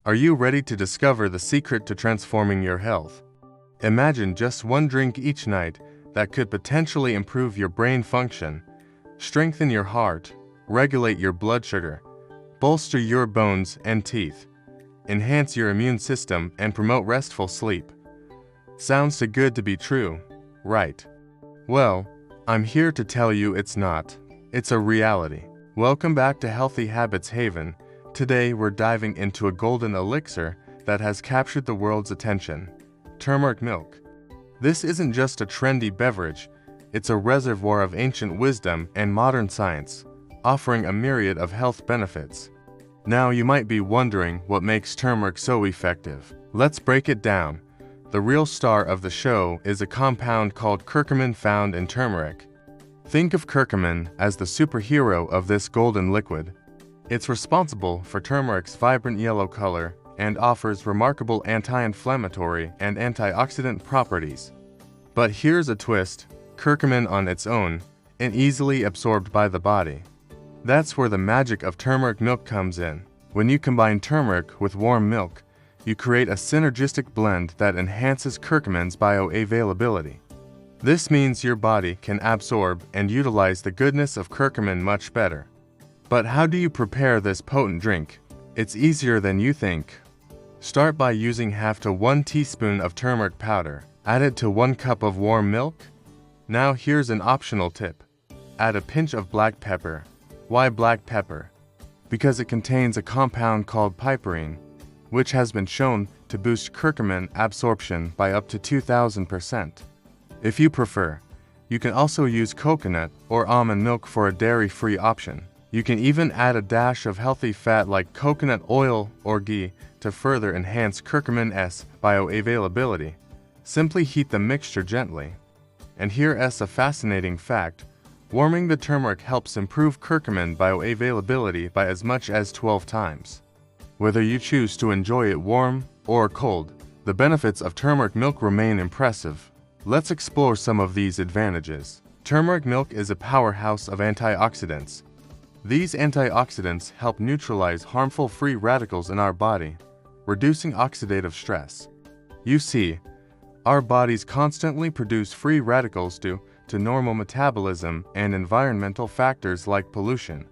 Are you ready to discover the secret to transforming your health? Imagine just one drink each night that could potentially improve your brain function, strengthen your heart, regulate your blood sugar, bolster your bones and teeth, enhance your immune system, and promote restful sleep. Sounds too good to be true, right? Well, I'm here to tell you it's not. It's a reality. Welcome back to Healthy Habits Haven. Today we're diving into a golden elixir that has captured the world's attention: turmeric milk. This isn't just a trendy beverage, it's a reservoir of ancient wisdom and modern science, offering a myriad of health benefits. Now you might be wondering what makes turmeric so effective. Let's break it down. The real star of the show is a compound called curcumin found in turmeric. Think of curcumin as the superhero of this golden liquid. It's responsible for turmeric's vibrant yellow color and offers remarkable anti-inflammatory and antioxidant properties. But here's a twist: curcumin on its own isn't easily absorbed by the body. That's where the magic of turmeric milk comes in. When you combine turmeric with warm milk, you create a synergistic blend that enhances curcumin's bioavailability. This means your body can absorb and utilize the goodness of curcumin much better. But how do you prepare this potent drink? It's easier than you think. Start by using half to 1 teaspoon of turmeric powder. Add it to 1 cup of warm milk. Now here's an optional tip. Add a pinch of black pepper. Why black pepper? Because it contains a compound called piperine, which has been shown to boost curcumin absorption by up to 2,000%. If you prefer, you can also use coconut or almond milk for a dairy-free option. You can even add a dash of healthy fat like coconut oil or ghee to further enhance curcumin's bioavailability. Simply heat the mixture gently. And here's a fascinating fact: warming the turmeric helps improve curcumin bioavailability by as much as 12 times. Whether you choose to enjoy it warm or cold, the benefits of turmeric milk remain impressive. Let's explore some of these advantages. Turmeric milk is a powerhouse of antioxidants. These antioxidants help neutralize harmful free radicals in our body, reducing oxidative stress. You see, our bodies constantly produce free radicals due to normal metabolism and environmental factors like pollution.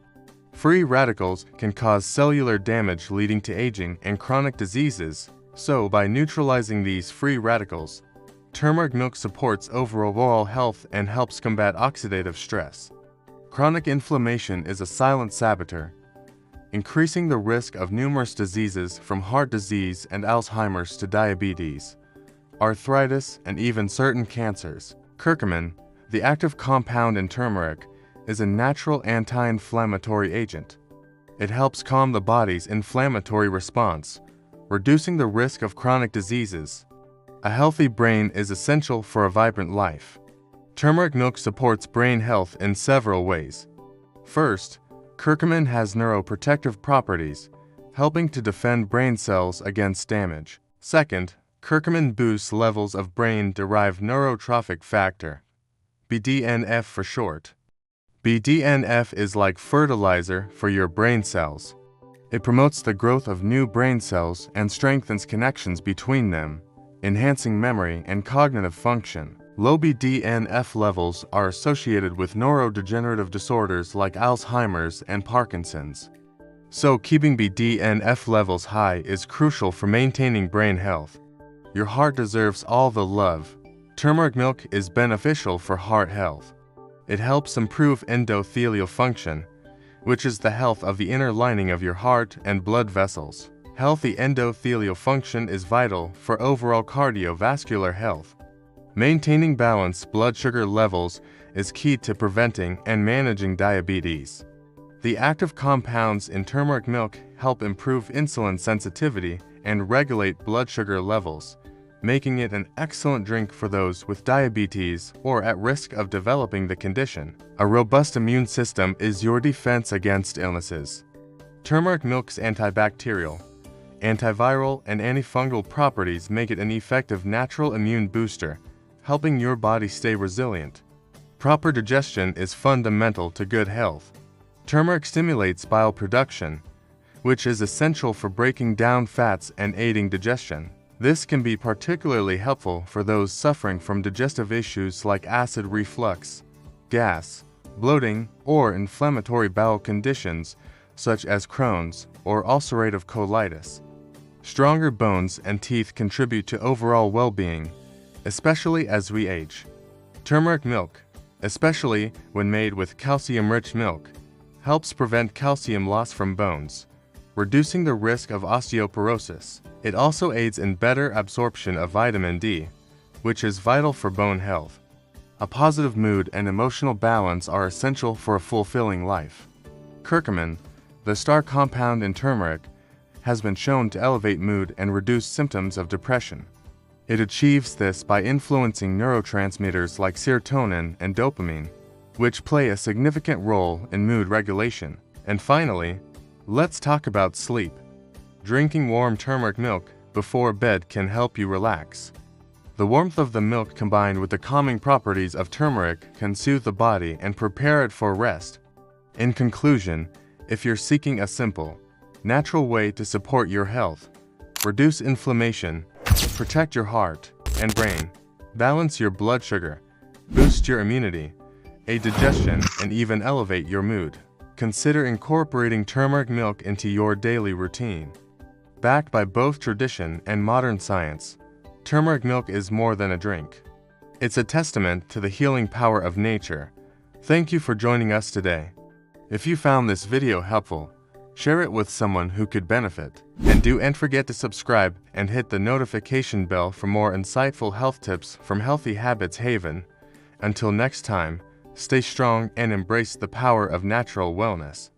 Free radicals can cause cellular damage leading to aging and chronic diseases, so by neutralizing these free radicals, turmeric milk supports overall health and helps combat oxidative stress. Chronic inflammation is a silent saboteur, increasing the risk of numerous diseases from heart disease and Alzheimer's to diabetes, arthritis, and even certain cancers. Curcumin, the active compound in turmeric, is a natural anti-inflammatory agent. It helps calm the body's inflammatory response, reducing the risk of chronic diseases. A healthy brain is essential for a vibrant life. Turmeric milk supports brain health in several ways. First, curcumin has neuroprotective properties, helping to defend brain cells against damage. Second, curcumin boosts levels of brain-derived neurotrophic factor, BDNF for short. BDNF is like fertilizer for your brain cells. It promotes the growth of new brain cells and strengthens connections between them, enhancing memory and cognitive function. Low BDNF levels are associated with neurodegenerative disorders like Alzheimer's and Parkinson's. So keeping BDNF levels high is crucial for maintaining brain health. Your heart deserves all the love. Turmeric milk is beneficial for heart health. It helps improve endothelial function, which is the health of the inner lining of your heart and blood vessels. Healthy endothelial function is vital for overall cardiovascular health. Maintaining balanced blood sugar levels is key to preventing and managing diabetes. The active compounds in turmeric milk help improve insulin sensitivity and regulate blood sugar levels, making it an excellent drink for those with diabetes or at risk of developing the condition. A robust immune system is your defense against illnesses. Turmeric milk's antibacterial, antiviral, and antifungal properties make it an effective natural immune booster, helping your body stay resilient. Proper digestion is fundamental to good health. Turmeric stimulates bile production, which is essential for breaking down fats and aiding digestion. This can be particularly helpful for those suffering from digestive issues like acid reflux, gas, bloating, or inflammatory bowel conditions such as Crohn's or ulcerative colitis. Stronger bones and teeth contribute to overall well-being, especially as we age. Turmeric milk, especially when made with calcium-rich milk, helps prevent calcium loss from bones, reducing the risk of osteoporosis. It also aids in better absorption of vitamin D, which is vital for bone health. A positive mood and emotional balance are essential for a fulfilling life. Curcumin, the star compound in turmeric, has been shown to elevate mood and reduce symptoms of depression. It achieves this by influencing neurotransmitters like serotonin and dopamine, which play a significant role in mood regulation. And finally, let's talk about sleep. Drinking warm turmeric milk before bed can help you relax. The warmth of the milk combined with the calming properties of turmeric can soothe the body and prepare it for rest. In conclusion, if you're seeking a simple, natural way to support your health, reduce inflammation, protect your heart and brain, balance your blood sugar, boost your immunity, aid digestion, and even elevate your mood, consider incorporating turmeric milk into your daily routine. Backed by both tradition and modern science, turmeric milk is more than a drink. It's a testament to the healing power of nature. Thank you for joining us today. If you found this video helpful, share it with someone who could benefit. And don't forget to subscribe and hit the notification bell for more insightful health tips from Healthy Habits Haven. Until next time, stay strong and embrace the power of natural wellness.